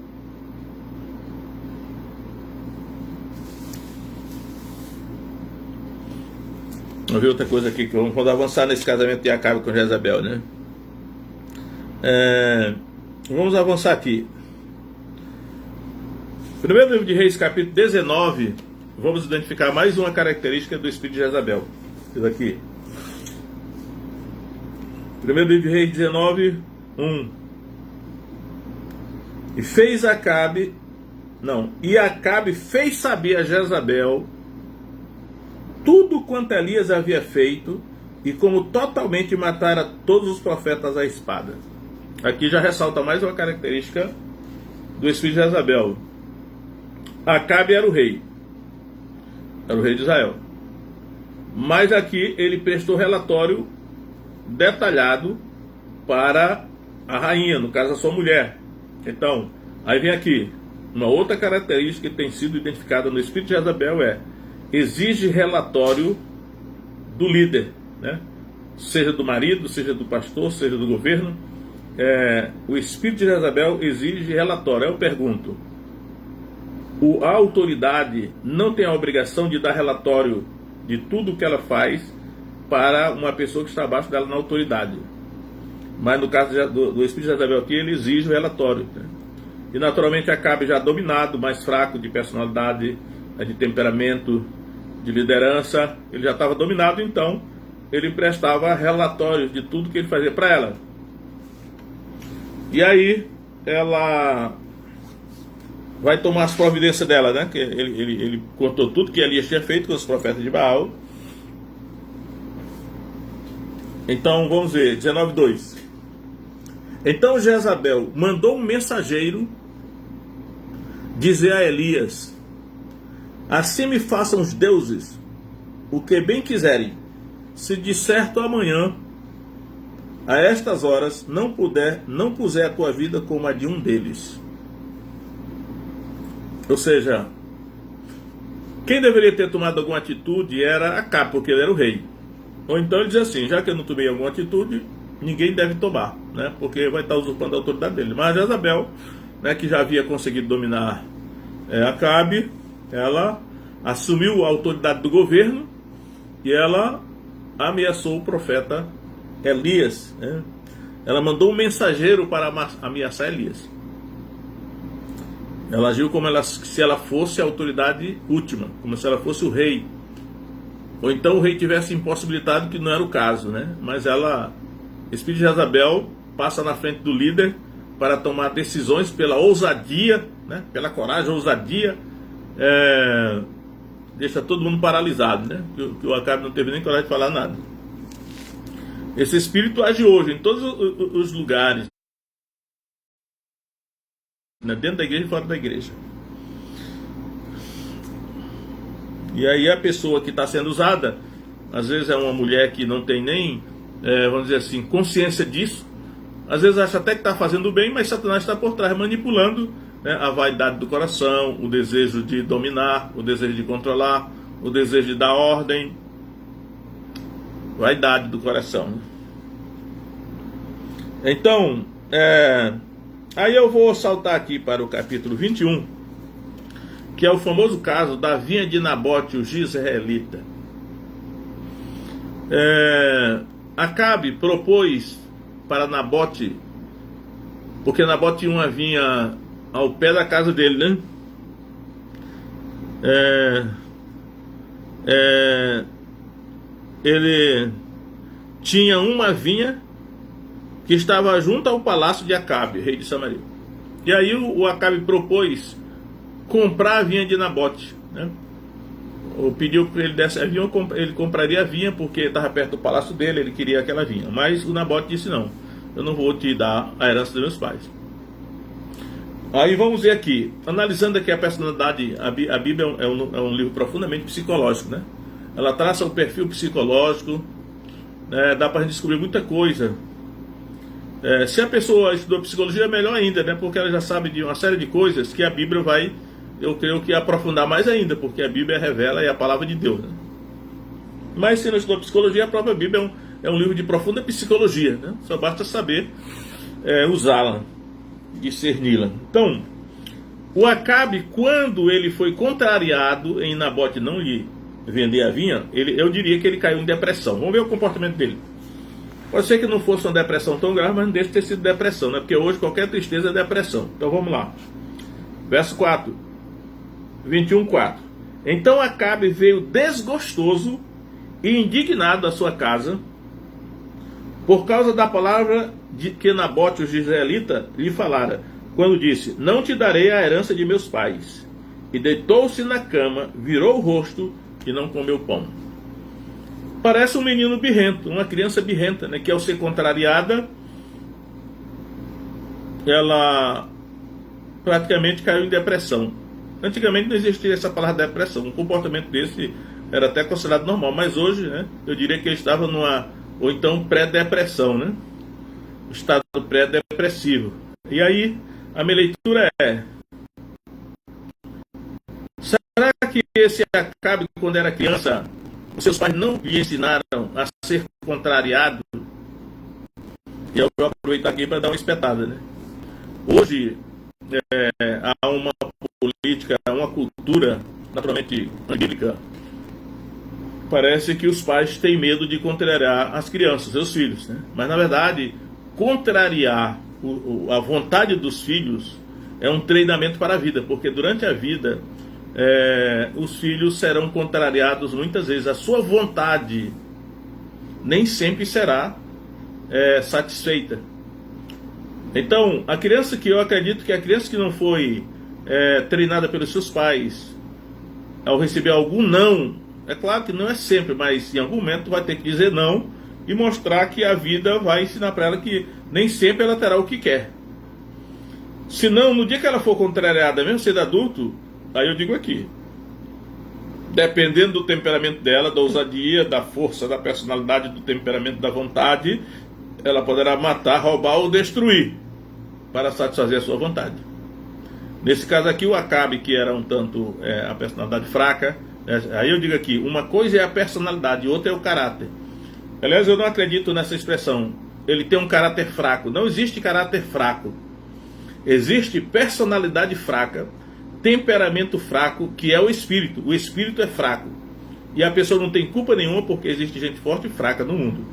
Vamos ver outra coisa aqui, que vamos avançar nesse casamento de Acabe com Jezabel, né? Vamos avançar aqui. Primeiro livro de Reis, capítulo 19, vamos identificar mais uma característica do espírito de Jezabel. Isso aqui. Primeiro livro de Reis 19, 1. E Acabe fez saber a Jezabel tudo quanto Elias havia feito, e como totalmente matara todos os profetas à espada. Aqui já ressalta mais uma característica do espírito de Jezabel. Acabe era o rei de Israel. Mas aqui ele prestou relatório detalhado para a rainha, no caso a sua mulher. Então, aí vem aqui, uma outra característica que tem sido identificada no espírito de Jezabel exige relatório do líder, né? Seja do marido, seja do pastor, seja do governo. O espírito de Jezabel exige relatório. Eu pergunto, a autoridade não tem a obrigação de dar relatório de tudo que ela faz para uma pessoa que está abaixo dela na autoridade. Mas no caso do espírito de Jezabel aqui, ele exige o relatório, né? E naturalmente Acabe já dominado, mais fraco de personalidade, de temperamento, de liderança, ele já estava dominado, então ele prestava relatórios de tudo que ele fazia para ela. E aí ela vai tomar as providências dela, né? Que ele contou tudo que Elias tinha feito com os profetas de Baal. Então vamos ver, 19:2. Então Jezabel mandou um mensageiro dizer a Elias: assim me façam os deuses o que bem quiserem, se de certo amanhã, a estas horas, não puser a tua vida como a de um deles. Ou seja, quem deveria ter tomado alguma atitude era Acabe, porque ele era o rei. Ou então ele diz assim: já que eu não tomei alguma atitude, ninguém deve tomar, né? Porque vai estar usurpando a autoridade dele. Mas Jezabel, né, que já havia conseguido dominar Acabe, ela assumiu a autoridade do governo e ela ameaçou o profeta Elias, né? Ela mandou um mensageiro para ameaçar Elias. Ela agiu como se ela fosse a autoridade última, como se ela fosse o rei. Ou então o rei tivesse impossibilitado, que não era o caso, né? Mas ela, espírito de Jezabel, passa na frente do líder para tomar decisões pela ousadia, né? Pela coragem, ousadia, deixa todo mundo paralisado, né? Que o Acabe não teve nem coragem de falar nada. Esse espírito age hoje em todos os lugares, né? Dentro da igreja e fora da igreja. E aí a pessoa que está sendo usada, às vezes é uma mulher que não tem nem, vamos dizer assim, consciência disso. Às vezes acha até que está fazendo bem, mas Satanás está por trás manipulando, né, a vaidade do coração, o desejo de dominar, o desejo de controlar, o desejo de dar ordem. Vaidade do coração. Então, aí eu vou saltar aqui para o capítulo 21, que é o famoso caso da vinha de Nabote, o Jezreelita. Acabe propôs para Nabote, porque Nabote tinha uma vinha ao pé da casa dele, né? Ele tinha uma vinha que estava junto ao palácio de Acabe, rei de Samaria. E aí o Acabe propôs comprar a vinha de Nabote, né? Ou pediu que ele desse a vinha, ele compraria a vinha porque estava perto do palácio dele, ele queria aquela vinha. Mas o Nabote disse: não, eu não vou te dar a herança dos meus pais. Aí vamos ver aqui, analisando aqui a personalidade. A Bíblia é um livro profundamente psicológico, né? Ela traça o perfil psicológico, né? Dá para a gente descobrir muita coisa. Se a pessoa estudou psicologia, é melhor ainda, né? Porque ela já sabe de uma série de coisas que a Bíblia vai, eu creio que, aprofundar mais ainda, porque a Bíblia revela e é a palavra de Deus, né? Mas se não estudou psicologia, a própria Bíblia é um livro de profunda psicologia, né? Só basta saber usá-la, discerni-la. Então, o Acabe, quando ele foi contrariado em Nabote não lhe vender a vinha, eu diria que ele caiu em depressão. Vamos ver o comportamento dele. Pode ser que não fosse uma depressão tão grave, mas não deixa de ter sido depressão, né? Porque hoje qualquer tristeza é depressão. Então vamos lá. Verso 4. 21:4. Então Acabe veio desgostoso e indignado à sua casa por causa da palavra que Nabote, o Jezreelita, lhe falara, quando disse: não te darei a herança de meus pais. E deitou-se na cama, virou o rosto e não comeu pão. Parece um menino birrento, uma criança birrenta, né? Que ao ser contrariada, ela praticamente caiu em depressão. Antigamente não existia essa palavra depressão. Um comportamento desse era até considerado normal, mas hoje, né, eu diria que ele estava numa, ou então pré-depressão, né? Estado pré-depressivo. E aí a minha leitura é: será que esse Acabe, quando era criança, os seus pais não lhe ensinaram a ser contrariado? E eu vou aproveitar aqui para dar uma espetada, né? Hoje há uma política, uma cultura naturalmente bíblica parece que os pais têm medo de contrariar as crianças, seus filhos, né? Mas na verdade, contrariar a vontade dos filhos é um treinamento para a vida, porque durante a vida os filhos serão contrariados muitas vezes. A sua vontade nem sempre será satisfeita. Então, a criança que eu acredito que a criança que não foi treinada pelos seus pais, ao receber algum não, é claro que não é sempre, mas em algum momento vai ter que dizer não e mostrar que a vida vai ensinar para ela que nem sempre ela terá o que quer. Senão, no dia que ela for contrariada, mesmo sendo adulto, aí eu digo aqui, dependendo do temperamento dela, da ousadia, da força, da personalidade, do temperamento, da vontade, ela poderá matar, roubar ou destruir para satisfazer a sua vontade. Nesse caso aqui, o Acabe, que era um tanto a personalidade fraca, aí eu digo aqui, uma coisa é a personalidade, outra é o caráter. Aliás, eu não acredito nessa expressão, ele tem um caráter fraco. Não existe caráter fraco. Existe personalidade fraca, temperamento fraco, que é o espírito. O espírito é fraco. E a pessoa não tem culpa nenhuma, porque existe gente forte e fraca no mundo.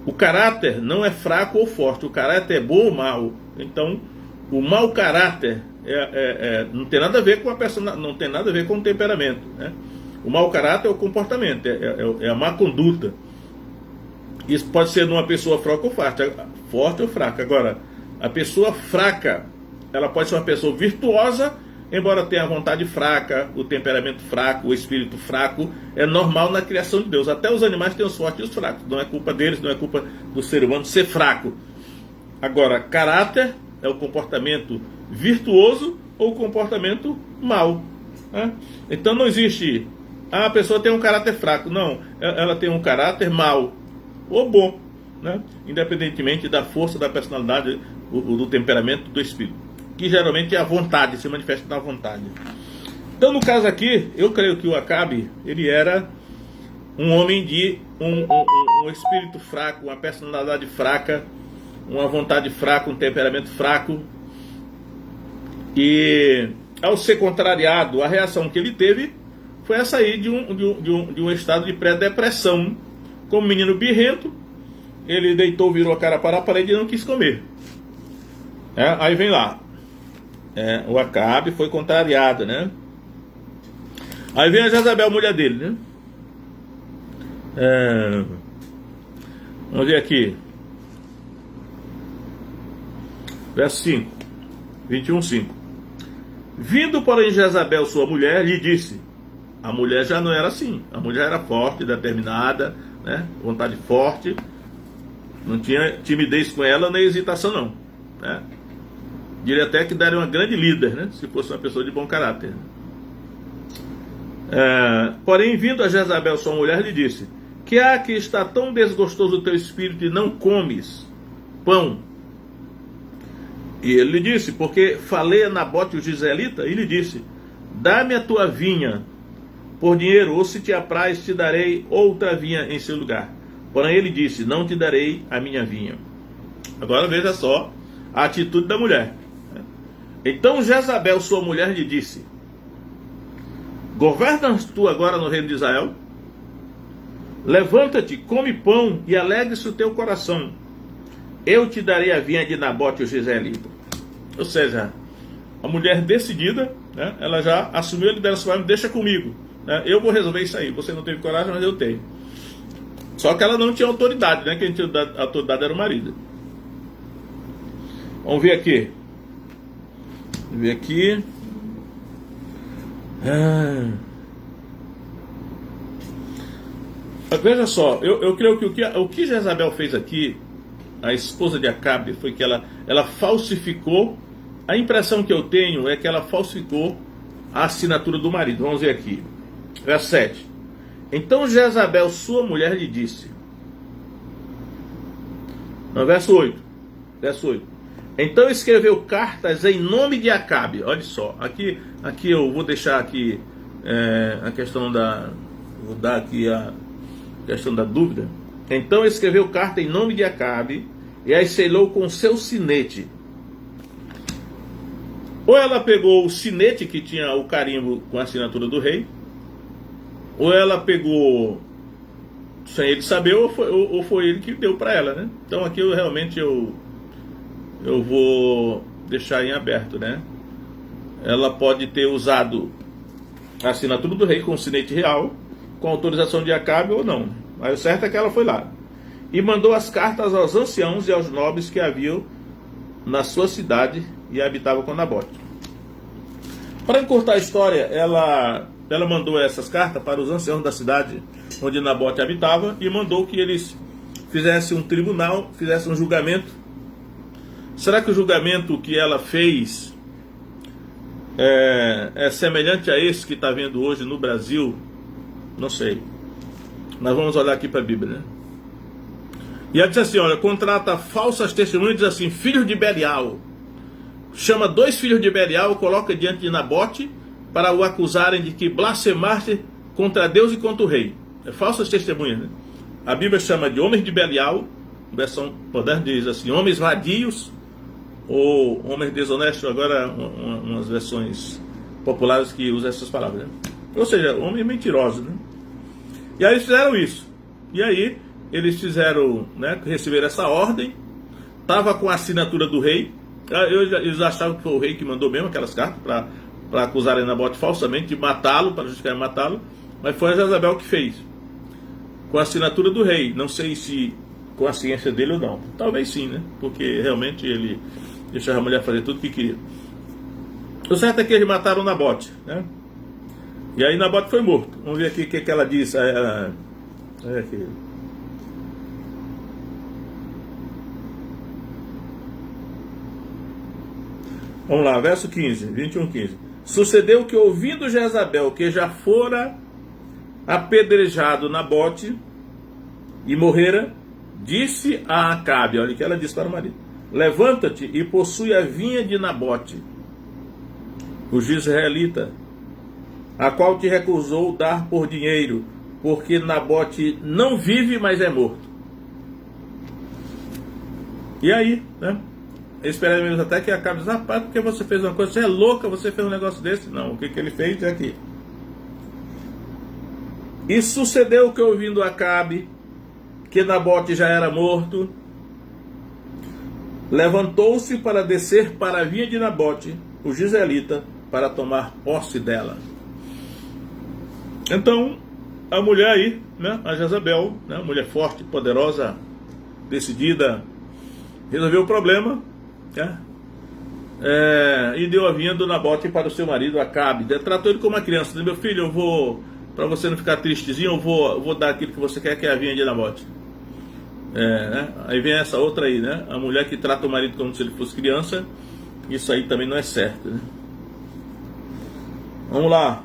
O caráter não é fraco ou forte, o caráter é bom ou mau. Então, o mau caráter não tem nada a ver com a personalidade, não tem nada a ver com o temperamento, né? O mau caráter é o comportamento, é a má conduta. Isso pode ser numa pessoa fraca ou forte ou fraca. Agora, a pessoa fraca, ela pode ser uma pessoa virtuosa, embora tenha a vontade fraca, o temperamento fraco, o espírito fraco. É normal na criação de Deus. Até os animais têm os fortes e os fracos. Não é culpa deles, não é culpa do ser humano ser fraco. Agora, caráter é o comportamento virtuoso ou o comportamento mau, né? Então não existe, a pessoa tem um caráter fraco. Não, ela tem um caráter mau ou bom, né? Independentemente da força, da personalidade, do temperamento, do espírito, que geralmente é a vontade, se manifesta na vontade. Então, no caso aqui, eu creio que o Acabe, ele era um homem de um espírito fraco, uma personalidade fraca, uma vontade fraca, um temperamento fraco. E ao ser contrariado, a reação que ele teve foi a sair de um estado de pré-depressão. Como menino birrento, ele deitou, virou a cara para a parede e não quis comer. Aí vem lá, o Acabe foi contrariado, né? Aí vem a Jezabel, mulher dele, né? Vamos ver aqui, verso 5, 21:5. Vindo, porém, Jezabel, sua mulher, lhe disse. A mulher já não era assim. A mulher era forte, determinada, né? Vontade forte. Não tinha timidez com ela, nem hesitação não, né? Diria até que daria uma grande líder, né? Se fosse uma pessoa de bom caráter. Porém, vindo a Jezabel, sua mulher, lhe disse: que há que está tão desgostoso o teu espírito e não comes pão? E ele lhe disse: porque falei a Nabote o Jezreelita, e lhe disse: dá-me a tua vinha por dinheiro, ou se te apraz, te darei outra vinha em seu lugar. Porém ele disse: não te darei a minha vinha. Agora veja só a atitude da mulher. Então Jezabel, sua mulher, lhe disse: governas tu agora no reino de Israel? Levanta-te, come pão e alegre-se o teu coração. Eu te darei a vinha de Nabote o Jezreelita. Ou seja, a mulher decidida, né? Ela já assumiu a liderança, me deixa comigo, né? Eu vou resolver isso aí. Você não teve coragem, mas eu tenho. Só que ela não tinha autoridade, né? Quem tinha autoridade era o marido. Vamos ver aqui. Vamos ver aqui. Veja só, eu creio que o que Jezabel fez aqui, a esposa de Acabe, foi que ela falsificou. A impressão que eu tenho é que ela falsificou a assinatura do marido. Vamos ver aqui, verso 7. Então Jezabel, sua mulher, lhe disse. No verso 8. Então escreveu cartas em nome de Acabe. Olha só, aqui eu vou deixar aqui a questão da... Vou dar aqui a questão da dúvida. Então escreveu carta em nome de Acabe e a selou com seu sinete. Ou ela pegou o sinete que tinha o carimbo com a assinatura do rei, ou ela pegou sem ele saber, ou foi ele que deu para ela, né? Então aqui eu vou deixar em aberto, né? Ela pode ter usado a assinatura do rei com o sinete real, com autorização de Acabe ou não. Mas o certo é que ela foi lá e mandou as cartas aos anciãos e aos nobres que haviam na sua cidade e habitavam com Nabote. Para encurtar a história, ela mandou essas cartas para os anciãos da cidade onde Nabote habitava e mandou que eles fizessem um tribunal, fizessem um julgamento. Será que o julgamento que ela fez é semelhante a esse que está vendo hoje no Brasil? Não sei. Nós vamos olhar aqui para a Bíblia, né? E ela diz assim, olha, contrata falsas testemunhas, diz assim, filhos de Belial. Chama 2 filhos de Belial, coloca diante de Nabote para o acusarem de que blasfemaste contra Deus e contra o rei. Falsas testemunhas, né? A Bíblia chama de homens de Belial, versão moderna diz assim, homens vadios, ou homens desonestos, agora umas versões populares que usam essas palavras, né? Ou seja, homens mentirosos, né? E aí eles fizeram isso. E aí eles fizeram, né, receberam essa ordem, estava com a assinatura do rei. Eles achavam que foi o rei que mandou mesmo aquelas cartas para acusarem Nabote falsamente de matá-lo, para justificar matá-lo, mas foi a Jezabel que fez, com a assinatura do rei. Não sei se com a ciência dele ou não. Talvez sim, né? Porque realmente ele deixava a mulher fazer tudo o que queria. O certo é que eles mataram Nabote, né? E aí Nabote foi morto. Vamos ver aqui o que ela diz. Aqui. Vamos lá, verso 15, 21:15. Sucedeu que, ouvindo Jezabel que já fora apedrejado Nabote e morrera, disse a Acabe, olha o que ela disse para o marido: levanta-te e possui a vinha de Nabote, o jezreelita, a qual te recusou dar por dinheiro, porque Nabote não vive, mas é morto. E aí, né? Esperamos até que Acabe diz, rapaz, porque você fez uma coisa, você é louca, você fez um negócio desse. Não, o que ele fez é aqui. E sucedeu que, ouvindo Acabe que Nabote já era morto, levantou-se para descer para a vinha de Nabote, o jezreelita, para tomar posse dela. Então, a mulher aí, né, a Jezabel, né, mulher forte, poderosa, decidida, resolveu o problema, né, e deu a vinha do Nabote para o seu marido Acabe. Tratou ele como uma criança. Disse, meu filho, eu vou, para você não ficar tristezinho, eu vou dar aquilo que você quer, que é a vinha de Nabote. Né? Aí vem essa outra aí, né? A mulher que trata o marido como se ele fosse criança. Isso aí também não é certo, né? Vamos lá.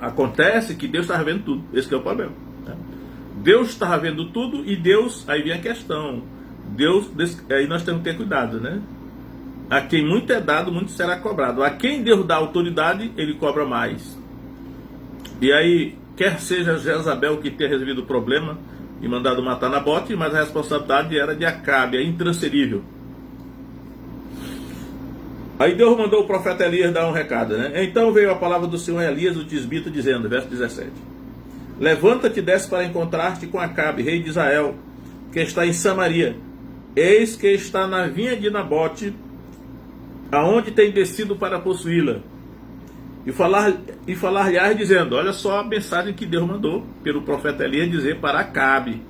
Acontece que Deus estava vendo tudo. Esse que é o problema, né? Deus estava vendo tudo e Deus, aí vem a questão, Deus, aí nós temos que ter cuidado, né? A quem muito é dado, muito será cobrado. A quem Deus dá autoridade, ele cobra mais. E aí, quer seja Jezabel que tenha resolvido o problema e mandado matar Nabote, mas a responsabilidade era de Acabe, é intransferível. Aí Deus mandou o profeta Elias dar um recado, né? Então veio a palavra do Senhor Elias, o tisbita, dizendo, verso 17: levanta-te e desce para encontrar-te com Acabe, rei de Israel, que está em Samaria. Eis que está na vinha de Nabote, aonde tem descido para possuí-la. E falar-lhe dizendo, olha só a mensagem que Deus mandou pelo profeta Elias dizer para Acabe.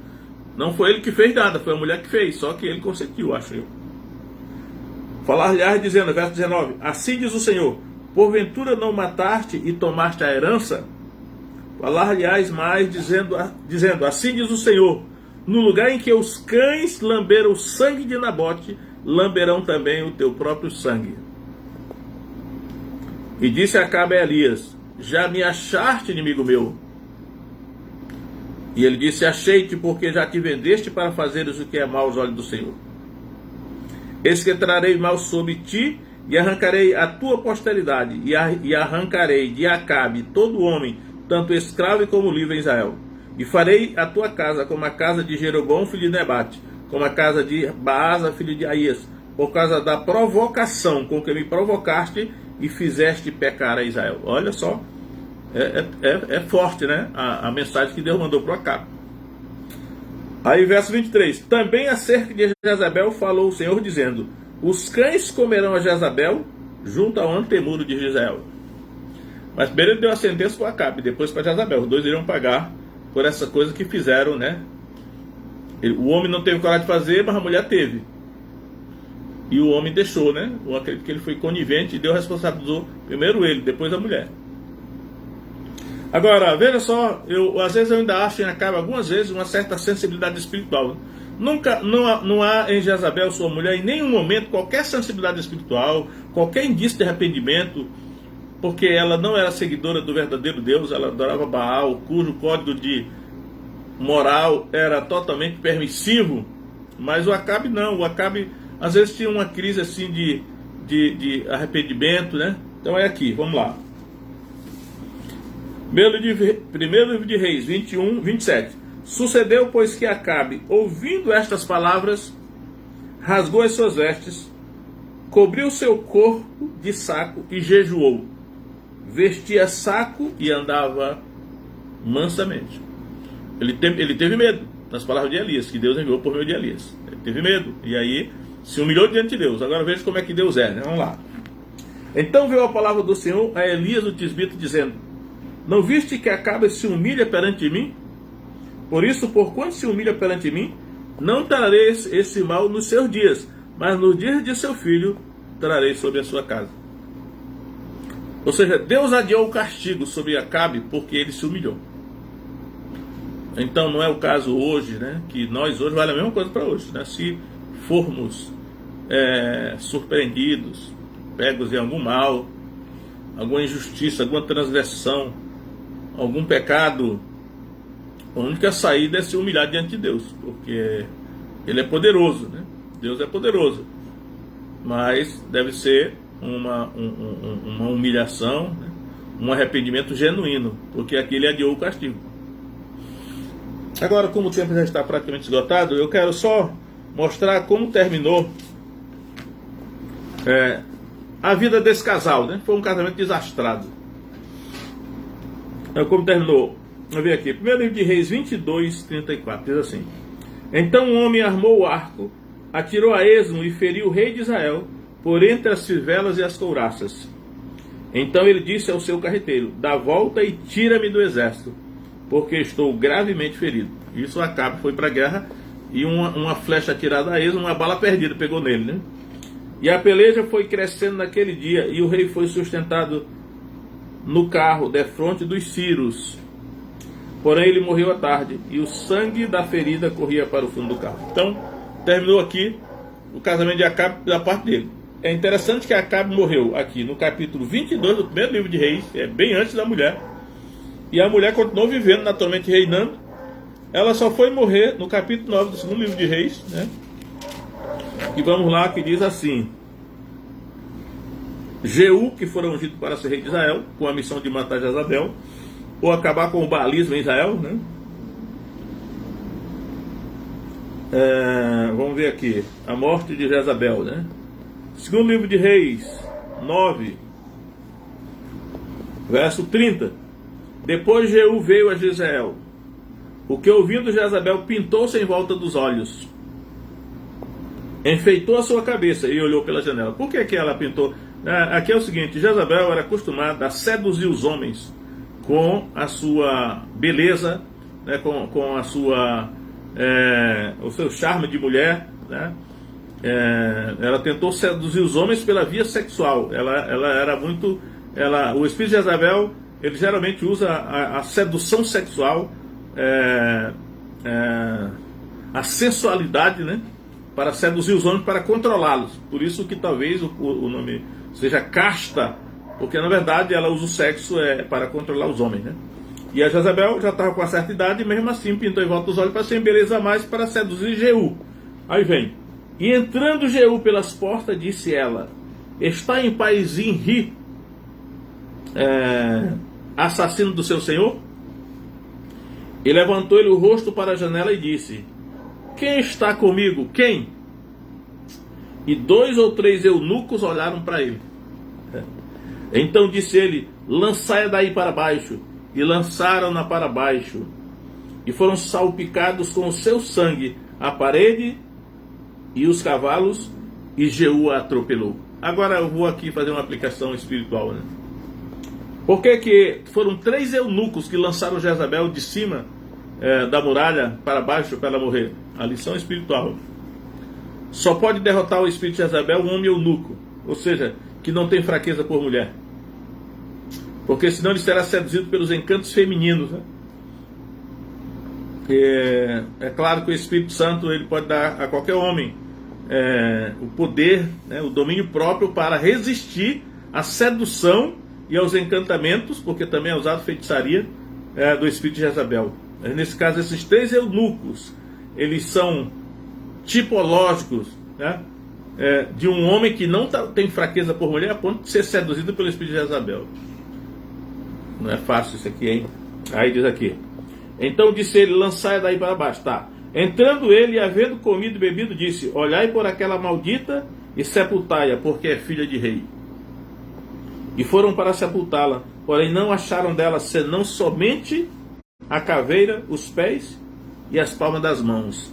Não foi ele que fez nada, foi a mulher que fez, só que ele consentiu, acho eu. Falar-lhe dizendo, verso 19, assim diz o Senhor, porventura não mataste e tomaste a herança? Falar-lhe mais, dizendo, assim diz o Senhor, no lugar em que os cães lamberam o sangue de Nabote, lamberão também o teu próprio sangue. E disse Acabe a Elias, já me achaste, inimigo meu? E ele disse, achei-te, porque já te vendeste para fazeres o que é mal aos olhos do Senhor. Eis que trarei mal sobre ti, e arrancarei a tua posteridade, e arrancarei de Acabe todo homem, tanto escravo como livre em Israel. E farei a tua casa como a casa de Jeroboão, filho de Nebate, como a casa de Baasa, filho de Aías, por causa da provocação com que me provocaste e fizeste pecar a Israel. Olha só É forte, né? A mensagem que Deus mandou para o Acabe. Aí verso 23. Também acerca de Jezabel falou o Senhor dizendo: os cães comerão a Jezabel junto ao antemuro de Israel. Mas primeiro ele deu a sentença para o Acabe, depois para Jezabel. Os dois iriam pagar por essa coisa que fizeram, né? O homem não teve coragem de fazer, mas a mulher teve. E o homem deixou, né? Eu acredito que ele foi conivente e deu responsabilizou primeiro ele, depois a mulher. Agora, veja só, às vezes eu ainda acho em Acabe, algumas vezes, uma certa sensibilidade espiritual. Não há em Jezabel, sua mulher, em nenhum momento, qualquer sensibilidade espiritual, qualquer indício de arrependimento, porque ela não era seguidora do verdadeiro Deus, ela adorava Baal, cujo código de moral era totalmente permissivo. Mas o Acabe não, o Acabe às vezes tinha uma crise assim de arrependimento, né? Então é aqui, vamos lá. Primeiro livro de Reis, 21, 27. Sucedeu, pois, que Acabe, ouvindo estas palavras, rasgou as suas vestes, cobriu seu corpo de saco e jejuou. Vestia saco e andava mansamente. Ele teve medo, nas palavras de Elias, que Deus enviou por meio de Elias. Ele teve medo, e aí se humilhou diante de Deus. Agora veja como é que Deus é, né? Vamos lá. Então veio a palavra do Senhor a Elias o tisbita, dizendo: não viste que Acabe se humilha perante mim? Por isso, porquanto se humilha perante mim, não trarei esse mal nos seus dias, mas nos dias de seu filho trarei sobre a sua casa. Ou seja, Deus adiou o castigo sobre Acabe porque ele se humilhou. Então não é o caso hoje, né? Que nós hoje vale a mesma coisa para hoje, né? Se formos surpreendidos, pegos em algum mal, alguma injustiça, alguma transgressão, algum pecado, a única saída é se humilhar diante de Deus, porque Ele é poderoso, né? Deus é poderoso, mas deve ser uma humilhação, né? Um arrependimento genuíno, porque aqui Ele adiou o castigo. Agora, como o tempo já está praticamente esgotado, eu quero só mostrar como terminou a vida desse casal, né? Foi um casamento desastrado. Como terminou? Vamos ver aqui. Primeiro livro de Reis 22, 34. Diz assim: então um homem armou o arco, atirou a esmo e feriu o rei de Israel por entre as fivelas e as couraças. Então ele disse ao seu carreteiro: dá volta e tira-me do exército, porque estou gravemente ferido. Isso Acabe foi para a guerra e uma flecha atirada a esmo, uma bala perdida pegou nele, né? E a peleja foi crescendo naquele dia, e o rei foi sustentado no carro defronte dos sírios. Porém ele morreu à tarde, e o sangue da ferida corria para o fundo do carro. Então terminou aqui o casamento de Acabe da parte dele. É interessante que Acabe morreu aqui no capítulo 22 do primeiro livro de Reis, é bem antes da mulher. E a mulher continuou vivendo, naturalmente reinando. Ela só foi morrer no capítulo 9 do segundo livro de Reis, né? E vamos lá, que diz assim: Jeú, que foi ungido para ser rei de Israel, com a missão de matar Jezabel, ou acabar com o baalismo em Israel, né? Vamos ver aqui, a morte de Jezabel, né? Segundo livro de Reis 9, verso 30. Depois Jeú veio a Jezreel, o que ouvindo Jezabel pintou-se em volta dos olhos, enfeitou a sua cabeça e olhou pela janela. Por que ela pintou? Aqui é o seguinte: Jezabel era acostumada a seduzir os homens com a sua beleza, né, com a sua o seu charme de mulher, né? Ela tentou seduzir os homens pela via sexual. Ela era muito, o espírito de Jezabel, ele geralmente usa a sedução sexual, a sensualidade, né, para seduzir os homens, para controlá-los. Por isso que talvez o nome seja casta, porque na verdade ela usa o sexo para controlar os homens, né? E a Jezabel já estava com uma certa idade, e mesmo assim pintou em volta dos olhos para se embelezar mais, para seduzir Jeú. Aí vem: e entrando Jeú pelas portas, disse ela: está em paz Zinri, assassino do seu senhor? E levantou ele o rosto para a janela e disse: quem está comigo? Quem? E 2 ou 3 eunucos olharam para ele. Então disse ele: lançai-a daí para baixo. E lançaram-na para baixo, e foram salpicados com o seu sangue a parede e os cavalos, e Jeú a atropelou. Agora eu vou aqui fazer uma aplicação espiritual, né? Por que foram 3 eunucos que lançaram Jezabel de cima da muralha para baixo para ela morrer? A lição espiritual. Só pode derrotar o espírito de Jezabel um homem eunuco, ou seja, que não tem fraqueza por mulher. Porque senão ele será seduzido pelos encantos femininos, né? É claro que o Espírito Santo ele pode dar a qualquer homem o poder, né, o domínio próprio para resistir à sedução e aos encantamentos, porque também é usado feitiçaria do espírito de Jezabel. Nesse caso, esses 3 eunucos, eles são tipológicos, né, de um homem que não tem fraqueza por mulher a ponto de ser seduzido pelo espírito de Jezabel. Não é fácil isso aqui, hein? Aí diz aqui: então disse ele, lançai daí para baixo. Tá. Entrando ele e havendo comido e bebido, disse: olhai por aquela maldita e sepultai-a, porque é filha de rei. E foram para sepultá-la, porém não acharam dela senão somente a caveira, os pés e as palmas das mãos.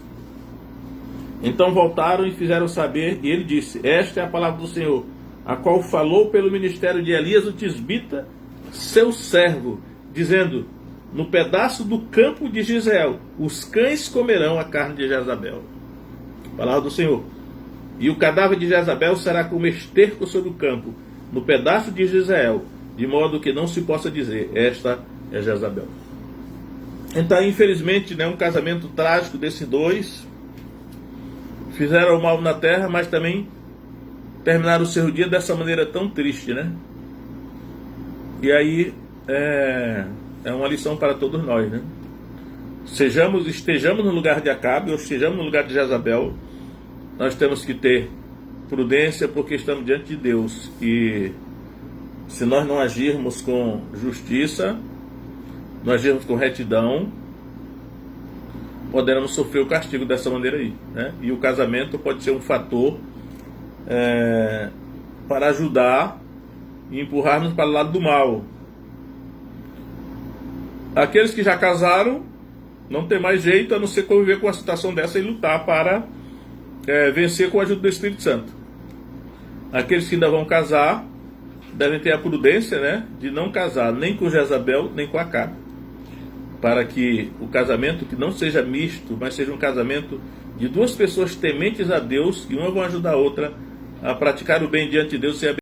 Então voltaram e fizeram saber, e ele disse: esta é a palavra do Senhor, a qual falou pelo ministério de Elias o tisbita, seu servo, dizendo: no pedaço do campo de Gisrael os cães comerão a carne de Jezabel. Palavra do Senhor. E o cadáver de Jezabel será como esterco sobre o campo, no pedaço de Gisrael, de modo que não se possa dizer: esta é Jezabel. Então, infelizmente, um casamento trágico desses 2. Fizeram mal na terra, mas também terminaram o seu dia dessa maneira tão triste, né? E aí é uma lição para todos nós, né? Estejamos no lugar de Acabe ou estejamos no lugar de Jezabel, nós temos que ter prudência, porque estamos diante de Deus. E se nós não agirmos com justiça, não agirmos com retidão, poderemos sofrer o castigo dessa maneira aí, né? E o casamento pode ser um fator para ajudar e empurrar-nos para o lado do mal. Aqueles que já casaram não tem mais jeito a não ser conviver com uma situação dessa e lutar para vencer com a ajuda do Espírito Santo. Aqueles que ainda vão casar devem ter a prudência, né, de não casar nem com Jezabel nem com Acabe, para que o casamento que não seja misto, mas seja um casamento de 2 pessoas tementes a Deus, e uma vai ajudar a outra a praticar o bem diante de Deus e